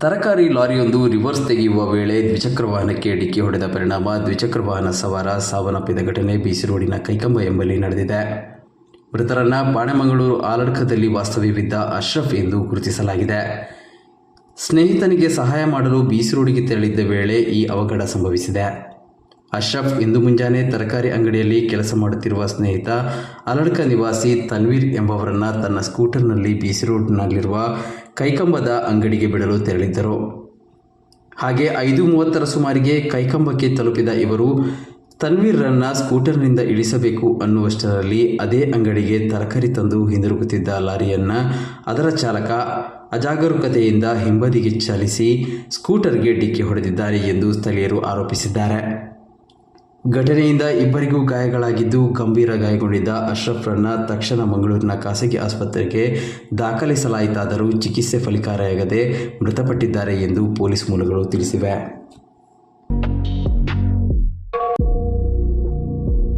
ತರಕಾರಿ ಲಾರಿಯೊಂದು ರಿವರ್ಸ್ ತೆಗೆಯುವ ವೇಳೆ ದ್ವಿಚಕ್ರ ವಾಹನಕ್ಕೆ ಡಿಕ್ಕಿ ಹೊಡೆದ ಪರಿಣಾಮ ದ್ವಿಚಕ್ರ ವಾಹನ ಸವಾರ ಸಾವನ್ನಪ್ಪಿದ ಘಟನೆ ಬಿಸಿ ರೋಡಿನ ಕೈಕಂಬ ಎಂಬಲ್ಲಿ ನಡೆದಿದೆ. ಮೃತರನ್ನ ಬಾಣೆಮಂಗಳೂರು ಆಲಡ್ಕದಲ್ಲಿ ವಾಸ್ತವ್ಯವಿದ್ದ ಅಶ್ರಫ್ ಎಂದು ಗುರುತಿಸಲಾಗಿದೆ. ಸ್ನೇಹಿತನಿಗೆ ಸಹಾಯ ಮಾಡಲು ಬಿಸಿ ರೋಡಿಗೆ ತೆರಳಿದ್ದ ವೇಳೆ ಈ ಅವಘಡ ಸಂಭವಿಸಿದೆ. ಅಶ್ರಫ್ ಇಂದು ಮುಂಜಾನೆ ತರಕಾರಿ ಅಂಗಡಿಯಲ್ಲಿ ಕೆಲಸ ಮಾಡುತ್ತಿರುವ ಸ್ನೇಹಿತ ಅಲಡ್ಕ ನಿವಾಸಿ ತನ್ವೀರ್ ಎಂಬವರನ್ನ ತನ್ನ ಸ್ಕೂಟರ್ನಲ್ಲಿ ಬಿಸಿ ರೋಡ್ನಲ್ಲಿರುವ ಕೈಕಂಬದ ಅಂಗಡಿಗೆ ಬಿಡಲು ತೆರಳಿದ್ದರು. ಹಾಗೆ 5:30 ಸುಮಾರಿಗೆ ಕೈಕಂಬಕ್ಕೆ ತಲುಪಿದ ಇವರು ತನ್ವೀರ್ರನ್ನ ಸ್ಕೂಟರ್ನಿಂದ ಇಳಿಸಬೇಕು ಅನ್ನುವಷ್ಟರಲ್ಲಿ ಅದೇ ಅಂಗಡಿಗೆ ತರಕಾರಿ ತಂದು ಹಿಂದಿರುಗುತ್ತಿದ್ದ ಲಾರಿಯನ್ನ ಅದರ ಚಾಲಕ ಅಜಾಗರೂಕತೆಯಿಂದ ಹಿಂಬದಿಗೆ ಚಲಿಸಿ ಸ್ಕೂಟರ್ಗೆ ಡಿಕ್ಕಿ ಹೊಡೆದಿದ್ದಾರೆ ಎಂದು ಸ್ಥಳೀಯರು ಆರೋಪಿಸಿದ್ದಾರೆ. ಘಟನೆಯಿಂದ ಇಬ್ಬರಿಗೂ ಗಾಯಗಳಾಗಿದ್ದು, ಗಂಭೀರ ಗಾಯಗೊಂಡಿದ್ದ ಅಶ್ರಫ್ರನ್ನ ತಕ್ಷಣ ಮಂಗಳೂರಿನ ಖಾಸಗಿ ಆಸ್ಪತ್ರೆಗೆ ದಾಖಲಿಸಲಾಯಿತಾದರೂ ಚಿಕಿತ್ಸೆ ಫಲಕಾರಿಯಾಗದೆ ಮೃತಪಟ್ಟಿದ್ದಾರೆ ಎಂದು ಪೊಲೀಸ್ ಮೂಲಗಳು ತಿಳಿಸಿವೆ.